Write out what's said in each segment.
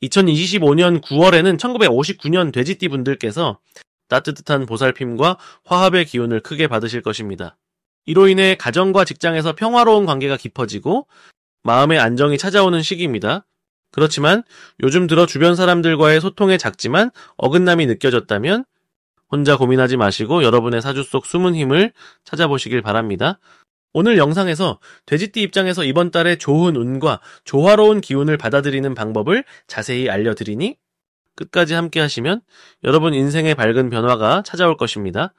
2025년 9월에는 1959년 돼지띠 분들께서 따뜻한 보살핌과 화합의 기운을 크게 받으실 것입니다. 이로 인해 가정과 직장에서 평화로운 관계가 깊어지고 마음의 안정이 찾아오는 시기입니다. 그렇지만 요즘 들어 주변 사람들과의 소통에 작지만 어긋남이 느껴졌다면 혼자 고민하지 마시고 여러분의 사주 속 숨은 힘을 찾아보시길 바랍니다. 오늘 영상에서 돼지띠 입장에서 이번 달에 좋은 운과 조화로운 기운을 받아들이는 방법을 자세히 알려드리니 끝까지 함께 하시면 여러분 인생의 밝은 변화가 찾아올 것입니다.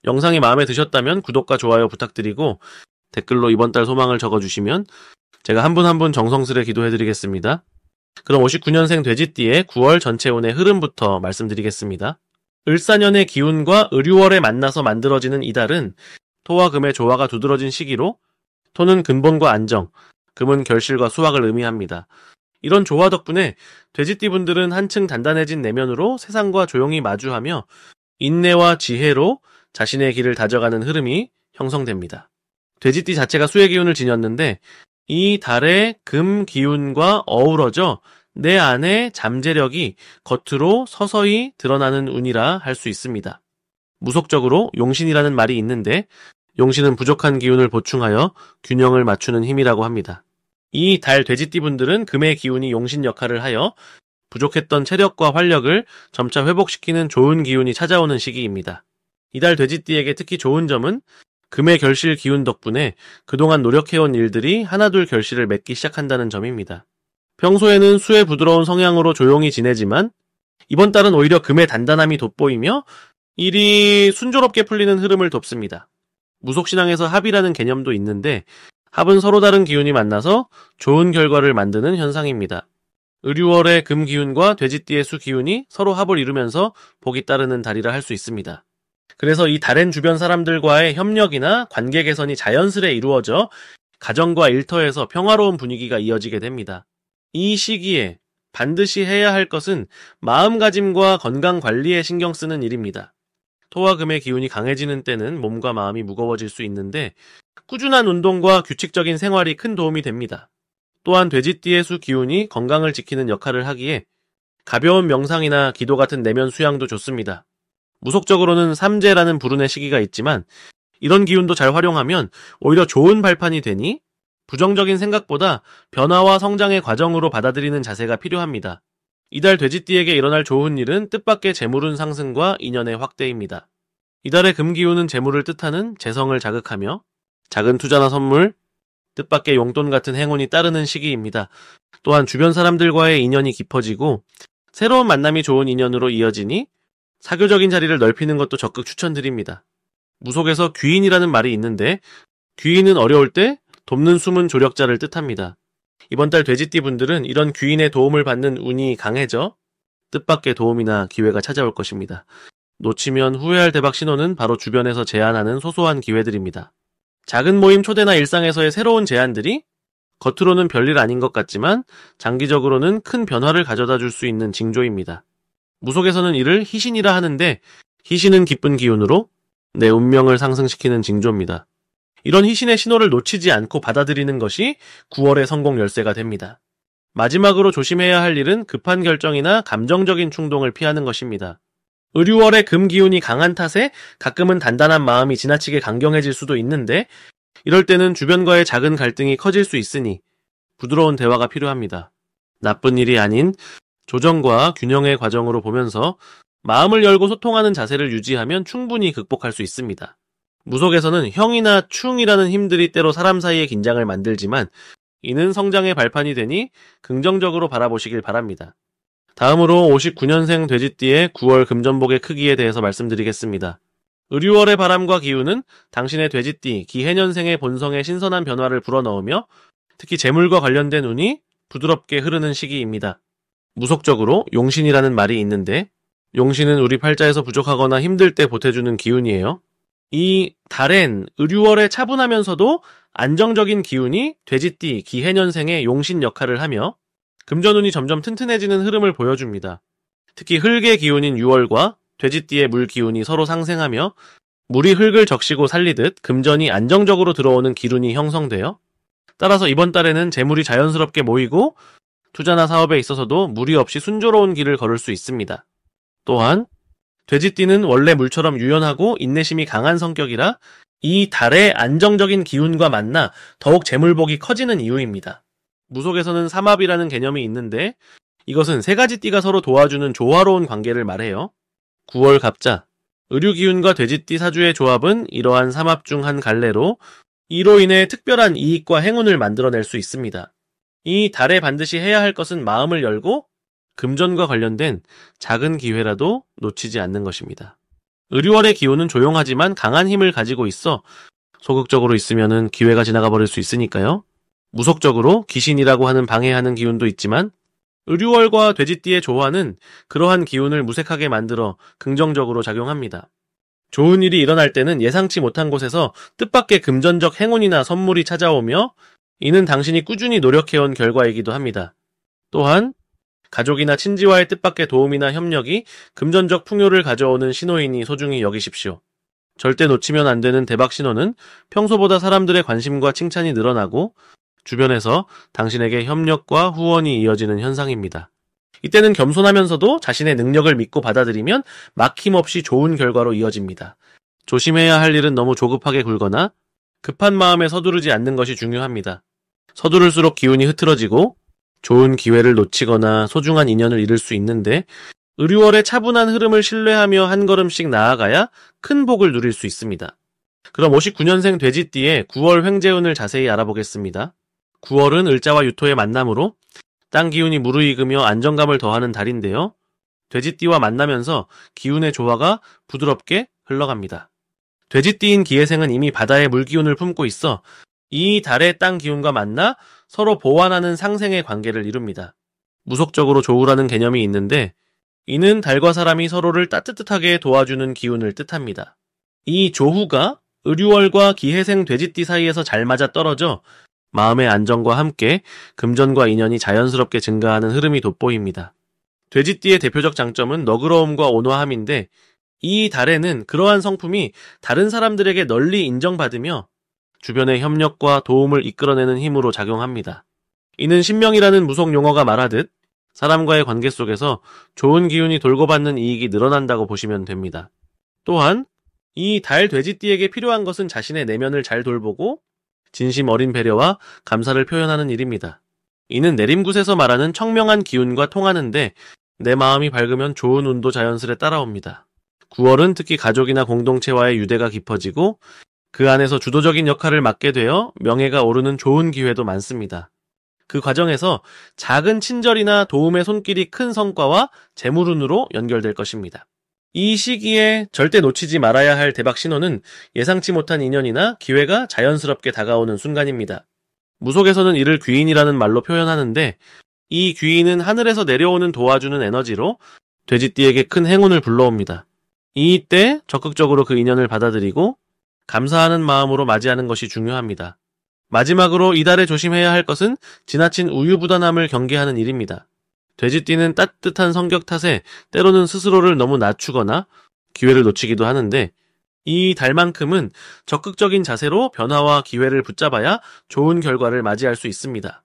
영상이 마음에 드셨다면 구독과 좋아요 부탁드리고 댓글로 이번 달 소망을 적어주시면 제가 한 분 한 분 정성스레 기도해드리겠습니다. 그럼 59년생 돼지띠의 9월 전체 운의 흐름부터 말씀드리겠습니다. 을사년의 기운과 을유월에 만나서 만들어지는 이달은 토와 금의 조화가 두드러진 시기로 토는 근본과 안정, 금은 결실과 수확을 의미합니다. 이런 조화 덕분에 돼지띠 분들은 한층 단단해진 내면으로 세상과 조용히 마주하며 인내와 지혜로 자신의 길을 다져가는 흐름이 형성됩니다. 돼지띠 자체가 수의 기운을 지녔는데 이 달의 금 기운과 어우러져 내 안의 잠재력이 겉으로 서서히 드러나는 운이라 할 수 있습니다. 무속적으로 용신이라는 말이 있는데 용신은 부족한 기운을 보충하여 균형을 맞추는 힘이라고 합니다. 이 달 돼지띠 분들은 금의 기운이 용신 역할을 하여 부족했던 체력과 활력을 점차 회복시키는 좋은 기운이 찾아오는 시기입니다. 이달 돼지띠에게 특히 좋은 점은 금의 결실 기운 덕분에 그동안 노력해온 일들이 하나둘 결실을 맺기 시작한다는 점입니다. 평소에는 수의 부드러운 성향으로 조용히 지내지만 이번 달은 오히려 금의 단단함이 돋보이며 일이 순조롭게 풀리는 흐름을 돕습니다. 무속신앙에서 합이라는 개념도 있는데 합은 서로 다른 기운이 만나서 좋은 결과를 만드는 현상입니다. 을유월의 금 기운과 돼지띠의 수 기운이 서로 합을 이루면서 복이 따르는 달이라 할 수 있습니다. 그래서 이 달엔 주변 사람들과의 협력이나 관계 개선이 자연스레 이루어져 가정과 일터에서 평화로운 분위기가 이어지게 됩니다. 이 시기에 반드시 해야 할 것은 마음가짐과 건강 관리에 신경 쓰는 일입니다. 토와 금의 기운이 강해지는 때는 몸과 마음이 무거워질 수 있는데 꾸준한 운동과 규칙적인 생활이 큰 도움이 됩니다. 또한 돼지띠의 수 기운이 건강을 지키는 역할을 하기에 가벼운 명상이나 기도 같은 내면 수양도 좋습니다. 무속적으로는 삼재라는 불운의 시기가 있지만 이런 기운도 잘 활용하면 오히려 좋은 발판이 되니 부정적인 생각보다 변화와 성장의 과정으로 받아들이는 자세가 필요합니다. 이달 돼지띠에게 일어날 좋은 일은 뜻밖의 재물운 상승과 인연의 확대입니다. 이달의 금기운은 재물을 뜻하는 재성을 자극하며 작은 투자나 선물, 뜻밖의 용돈 같은 행운이 따르는 시기입니다. 또한 주변 사람들과의 인연이 깊어지고 새로운 만남이 좋은 인연으로 이어지니 사교적인 자리를 넓히는 것도 적극 추천드립니다. 무속에서 귀인이라는 말이 있는데 귀인은 어려울 때 돕는 숨은 조력자를 뜻합니다. 이번 달 돼지띠 분들은 이런 귀인의 도움을 받는 운이 강해져 뜻밖의 도움이나 기회가 찾아올 것입니다. 놓치면 후회할 대박 신호는 바로 주변에서 제안하는 소소한 기회들입니다. 작은 모임 초대나 일상에서의 새로운 제안들이 겉으로는 별일 아닌 것 같지만 장기적으로는 큰 변화를 가져다 줄 수 있는 징조입니다. 무속에서는 이를 희신이라 하는데 희신은 기쁜 기운으로 내 운명을 상승시키는 징조입니다. 이런 희신의 신호를 놓치지 않고 받아들이는 것이 9월의 성공 열쇠가 됩니다. 마지막으로 조심해야 할 일은 급한 결정이나 감정적인 충동을 피하는 것입니다. 을유월의 금 기운이 강한 탓에 가끔은 단단한 마음이 지나치게 강경해질 수도 있는데 이럴 때는 주변과의 작은 갈등이 커질 수 있으니 부드러운 대화가 필요합니다. 나쁜 일이 아닌 조정과 균형의 과정으로 보면서 마음을 열고 소통하는 자세를 유지하면 충분히 극복할 수 있습니다. 무속에서는 형이나 충이라는 힘들이 때로 사람 사이의 긴장을 만들지만 이는 성장의 발판이 되니 긍정적으로 바라보시길 바랍니다. 다음으로 59년생 돼지띠의 9월 금전복의 크기에 대해서 말씀드리겠습니다. 을유월의 바람과 기운은 당신의 돼지띠 기해년생의 본성에 신선한 변화를 불어넣으며 특히 재물과 관련된 운이 부드럽게 흐르는 시기입니다. 무속적으로 용신이라는 말이 있는데 용신은 우리 팔자에서 부족하거나 힘들 때 보태주는 기운이에요. 이 달엔 을유월에 차분하면서도 안정적인 기운이 돼지띠 기해년생의 용신 역할을 하며 금전운이 점점 튼튼해지는 흐름을 보여줍니다. 특히 흙의 기운인 유월과 돼지띠의 물 기운이 서로 상생하며 물이 흙을 적시고 살리듯 금전이 안정적으로 들어오는 기운이 형성되어 따라서 이번 달에는 재물이 자연스럽게 모이고 투자나 사업에 있어서도 무리 없이 순조로운 길을 걸을 수 있습니다. 또한 돼지띠는 원래 물처럼 유연하고 인내심이 강한 성격이라 이 달의 안정적인 기운과 만나 더욱 재물복이 커지는 이유입니다. 무속에서는 삼합이라는 개념이 있는데 이것은 세 가지 띠가 서로 도와주는 조화로운 관계를 말해요. 9월 갑자, 의류기운과 돼지띠 사주의 조합은 이러한 삼합 중 한 갈래로 이로 인해 특별한 이익과 행운을 만들어낼 수 있습니다. 이 달에 반드시 해야 할 것은 마음을 열고 금전과 관련된 작은 기회라도 놓치지 않는 것입니다. 의류월의 기운은 조용하지만 강한 힘을 가지고 있어 소극적으로 있으면 기회가 지나가 버릴 수 있으니까요. 무속적으로 귀신이라고 하는 방해하는 기운도 있지만 의류월과 돼지띠의 조화는 그러한 기운을 무색하게 만들어 긍정적으로 작용합니다. 좋은 일이 일어날 때는 예상치 못한 곳에서 뜻밖의 금전적 행운이나 선물이 찾아오며 이는 당신이 꾸준히 노력해온 결과이기도 합니다. 또한 가족이나 친지와의 뜻밖의 도움이나 협력이 금전적 풍요를 가져오는 신호이니 소중히 여기십시오. 절대 놓치면 안 되는 대박 신호는 평소보다 사람들의 관심과 칭찬이 늘어나고 주변에서 당신에게 협력과 후원이 이어지는 현상입니다. 이때는 겸손하면서도 자신의 능력을 믿고 받아들이면 막힘없이 좋은 결과로 이어집니다. 조심해야 할 일은 너무 조급하게 굴거나 급한 마음에 서두르지 않는 것이 중요합니다. 서두를수록 기운이 흐트러지고 좋은 기회를 놓치거나 소중한 인연을 잃을 수 있는데 의류월의 차분한 흐름을 신뢰하며 한 걸음씩 나아가야 큰 복을 누릴 수 있습니다. 그럼 59년생 돼지띠의 9월 횡재운을 자세히 알아보겠습니다. 9월은 을자와 유토의 만남으로 땅 기운이 무르익으며 안정감을 더하는 달인데요. 돼지띠와 만나면서 기운의 조화가 부드럽게 흘러갑니다. 돼지띠인 기해생은 이미 바다의 물기운을 품고 있어 이 달의 땅 기운과 만나 서로 보완하는 상생의 관계를 이룹니다. 무속적으로 조우라는 개념이 있는데 이는 달과 사람이 서로를 따뜻하게 도와주는 기운을 뜻합니다. 이 조후가 의류월과 기해생 돼지띠 사이에서 잘 맞아떨어져 마음의 안정과 함께 금전과 인연이 자연스럽게 증가하는 흐름이 돋보입니다. 돼지띠의 대표적 장점은 너그러움과 온화함인데 이 달에는 그러한 성품이 다른 사람들에게 널리 인정받으며 주변의 협력과 도움을 이끌어내는 힘으로 작용합니다. 이는 신명이라는 무속 용어가 말하듯 사람과의 관계 속에서 좋은 기운이 돌고 받는 이익이 늘어난다고 보시면 됩니다. 또한 이 달 돼지띠에게 필요한 것은 자신의 내면을 잘 돌보고 진심 어린 배려와 감사를 표현하는 일입니다. 이는 내림굿에서 말하는 청명한 기운과 통하는데 내 마음이 밝으면 좋은 운도 자연스레 따라옵니다. 9월은 특히 가족이나 공동체와의 유대가 깊어지고 그 안에서 주도적인 역할을 맡게 되어 명예가 오르는 좋은 기회도 많습니다. 그 과정에서 작은 친절이나 도움의 손길이 큰 성과와 재물운으로 연결될 것입니다. 이 시기에 절대 놓치지 말아야 할 대박 신호는 예상치 못한 인연이나 기회가 자연스럽게 다가오는 순간입니다. 무속에서는 이를 귀인이라는 말로 표현하는데 이 귀인은 하늘에서 내려오는 도와주는 에너지로 돼지띠에게 큰 행운을 불러옵니다. 이때 적극적으로 그 인연을 받아들이고 감사하는 마음으로 맞이하는 것이 중요합니다. 마지막으로 이달에 조심해야 할 것은 지나친 우유부단함을 경계하는 일입니다. 돼지띠는 따뜻한 성격 탓에 때로는 스스로를 너무 낮추거나 기회를 놓치기도 하는데 이 달만큼은 적극적인 자세로 변화와 기회를 붙잡아야 좋은 결과를 맞이할 수 있습니다.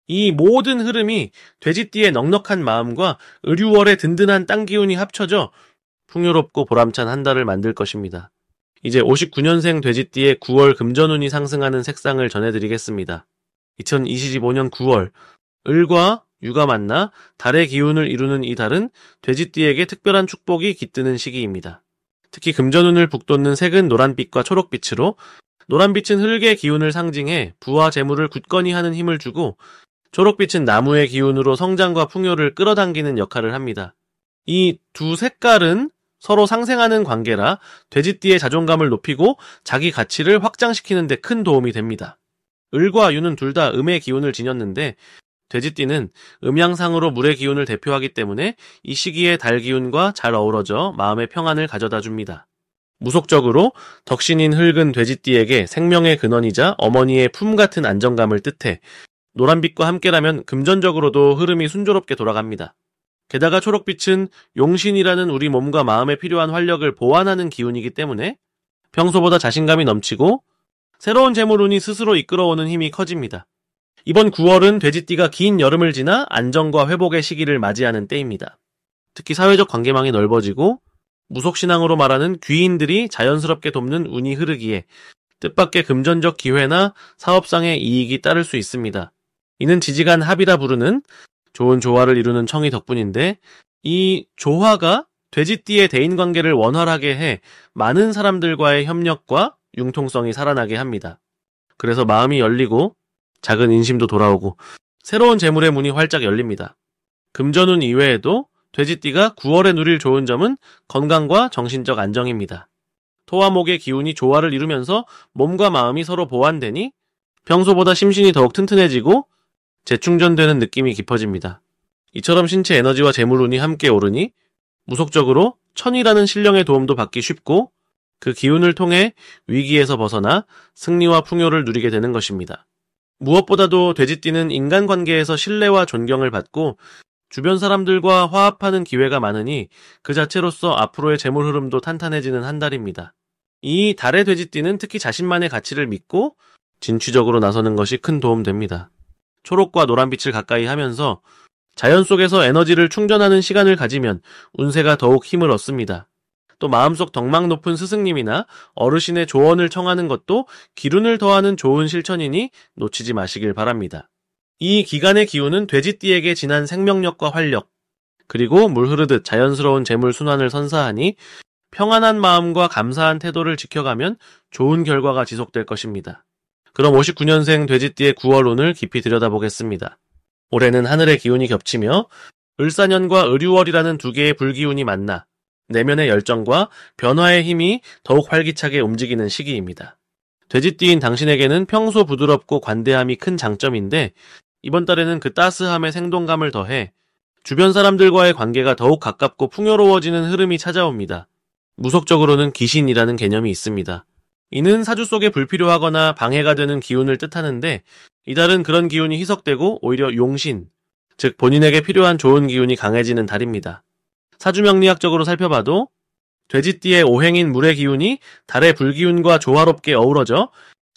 이 모든 흐름이 돼지띠의 넉넉한 마음과 의류월의 든든한 땅 기운이 합쳐져 풍요롭고 보람찬 한 달을 만들 것입니다. 이제 59년생 돼지띠의 9월 금전운이 상승하는 색상을 전해드리겠습니다. 2025년 9월 을과 유가 만나 달의 기운을 이루는 이 달은 돼지띠에게 특별한 축복이 깃드는 시기입니다. 특히 금전운을 북돋는 색은 노란빛과 초록빛으로 노란빛은 흙의 기운을 상징해 부와 재물을 굳건히 하는 힘을 주고 초록빛은 나무의 기운으로 성장과 풍요를 끌어당기는 역할을 합니다. 이 두 색깔은 서로 상생하는 관계라 돼지띠의 자존감을 높이고 자기 가치를 확장시키는 데 큰 도움이 됩니다. 을과 유는 둘 다 음의 기운을 지녔는데 돼지띠는 음양상으로 물의 기운을 대표하기 때문에 이 시기에 달 기운과 잘 어우러져 마음의 평안을 가져다 줍니다. 무속적으로 덕신인 흙은 돼지띠에게 생명의 근원이자 어머니의 품 같은 안정감을 뜻해 노란빛과 함께라면 금전적으로도 흐름이 순조롭게 돌아갑니다. 게다가 초록빛은 용신이라는 우리 몸과 마음에 필요한 활력을 보완하는 기운이기 때문에 평소보다 자신감이 넘치고 새로운 재물운이 스스로 이끌어오는 힘이 커집니다. 이번 9월은 돼지띠가 긴 여름을 지나 안정과 회복의 시기를 맞이하는 때입니다. 특히 사회적 관계망이 넓어지고 무속신앙으로 말하는 귀인들이 자연스럽게 돕는 운이 흐르기에 뜻밖의 금전적 기회나 사업상의 이익이 따를 수 있습니다. 이는 지지간 합이라 부르는 좋은 조화를 이루는 청이 덕분인데, 이 조화가 돼지띠의 대인관계를 원활하게 해 많은 사람들과의 협력과 융통성이 살아나게 합니다. 그래서 마음이 열리고 작은 인심도 돌아오고 새로운 재물의 문이 활짝 열립니다. 금전운 이외에도 돼지띠가 9월에 누릴 좋은 점은 건강과 정신적 안정입니다. 토와 목의 기운이 조화를 이루면서 몸과 마음이 서로 보완되니 평소보다 심신이 더욱 튼튼해지고 재충전되는 느낌이 깊어집니다. 이처럼 신체 에너지와 재물운이 함께 오르니 무속적으로 천이라는 신령의 도움도 받기 쉽고 그 기운을 통해 위기에서 벗어나 승리와 풍요를 누리게 되는 것입니다. 무엇보다도 돼지띠는 인간관계에서 신뢰와 존경을 받고 주변 사람들과 화합하는 기회가 많으니 그 자체로서 앞으로의 재물 흐름도 탄탄해지는 한 달입니다. 이 달의 돼지띠는 특히 자신만의 가치를 믿고 진취적으로 나서는 것이 큰 도움됩니다. 초록과 노란빛을 가까이 하면서 자연 속에서 에너지를 충전하는 시간을 가지면 운세가 더욱 힘을 얻습니다. 또 마음속 덕망 높은 스승님이나 어르신의 조언을 청하는 것도 기운을 더하는 좋은 실천이니 놓치지 마시길 바랍니다. 이 기간의 기운은 돼지띠에게 진한 생명력과 활력, 그리고 물 흐르듯 자연스러운 재물 순환을 선사하니 평안한 마음과 감사한 태도를 지켜가면 좋은 결과가 지속될 것입니다. 그럼 59년생 돼지띠의 9월 운을 깊이 들여다보겠습니다. 올해는 하늘의 기운이 겹치며 을사년과 을유월이라는 두 개의 불기운이 만나 내면의 열정과 변화의 힘이 더욱 활기차게 움직이는 시기입니다. 돼지띠인 당신에게는 평소 부드럽고 관대함이 큰 장점인데 이번 달에는 그 따스함에 생동감을 더해 주변 사람들과의 관계가 더욱 가깝고 풍요로워지는 흐름이 찾아옵니다. 무속적으로는 귀신이라는 개념이 있습니다. 이는 사주 속에 불필요하거나 방해가 되는 기운을 뜻하는데 이달은 그런 기운이 희석되고 오히려 용신, 즉 본인에게 필요한 좋은 기운이 강해지는 달입니다. 사주명리학적으로 살펴봐도 돼지띠의 오행인 물의 기운이 달의 불기운과 조화롭게 어우러져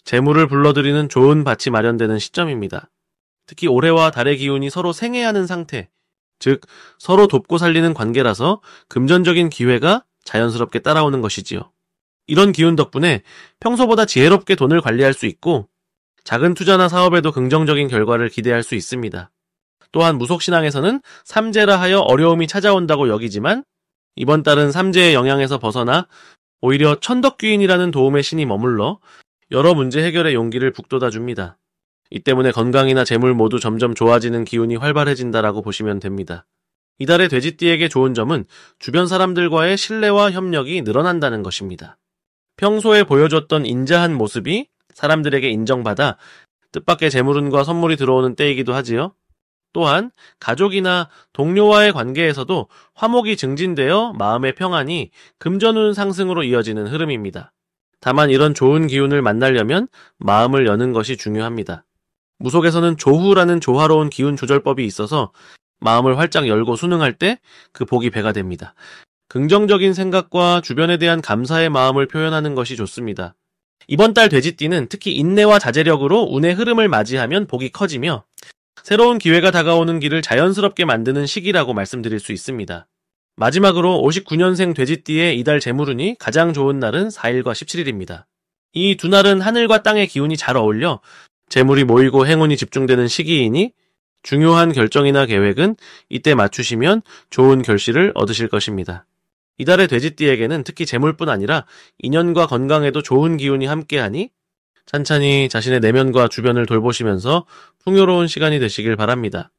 재물을 불러들이는 좋은 밭이 마련되는 시점입니다. 특히 올해와 달의 기운이 서로 생애하는 상태, 즉 서로 돕고 살리는 관계라서 금전적인 기회가 자연스럽게 따라오는 것이지요. 이런 기운 덕분에 평소보다 지혜롭게 돈을 관리할 수 있고 작은 투자나 사업에도 긍정적인 결과를 기대할 수 있습니다. 또한 무속신앙에서는 삼재라 하여 어려움이 찾아온다고 여기지만 이번 달은 삼재의 영향에서 벗어나 오히려 천덕귀인이라는 도움의 신이 머물러 여러 문제 해결의 용기를 북돋아 줍니다. 이 때문에 건강이나 재물 모두 점점 좋아지는 기운이 활발해진다라고 보시면 됩니다. 이달의 돼지띠에게 좋은 점은 주변 사람들과의 신뢰와 협력이 늘어난다는 것입니다. 평소에 보여줬던 인자한 모습이 사람들에게 인정받아 뜻밖의 재물운과 선물이 들어오는 때이기도 하지요. 또한 가족이나 동료와의 관계에서도 화목이 증진되어 마음의 평안이 금전운 상승으로 이어지는 흐름입니다. 다만 이런 좋은 기운을 만나려면 마음을 여는 것이 중요합니다. 무속에서는 조후라는 조화로운 기운 조절법이 있어서 마음을 활짝 열고 순응할 때 그 복이 배가 됩니다. 긍정적인 생각과 주변에 대한 감사의 마음을 표현하는 것이 좋습니다. 이번 달 돼지띠는 특히 인내와 자제력으로 운의 흐름을 맞이하면 복이 커지며 새로운 기회가 다가오는 길을 자연스럽게 만드는 시기라고 말씀드릴 수 있습니다. 마지막으로 59년생 돼지띠의 이달 재물운이 가장 좋은 날은 4일과 17일입니다. 이 두 날은 하늘과 땅의 기운이 잘 어울려 재물이 모이고 행운이 집중되는 시기이니 중요한 결정이나 계획은 이때 맞추시면 좋은 결실을 얻으실 것입니다. 이달의 돼지띠에게는 특히 재물뿐 아니라 인연과 건강에도 좋은 기운이 함께하니 찬찬히 자신의 내면과 주변을 돌보시면서 풍요로운 시간이 되시길 바랍니다.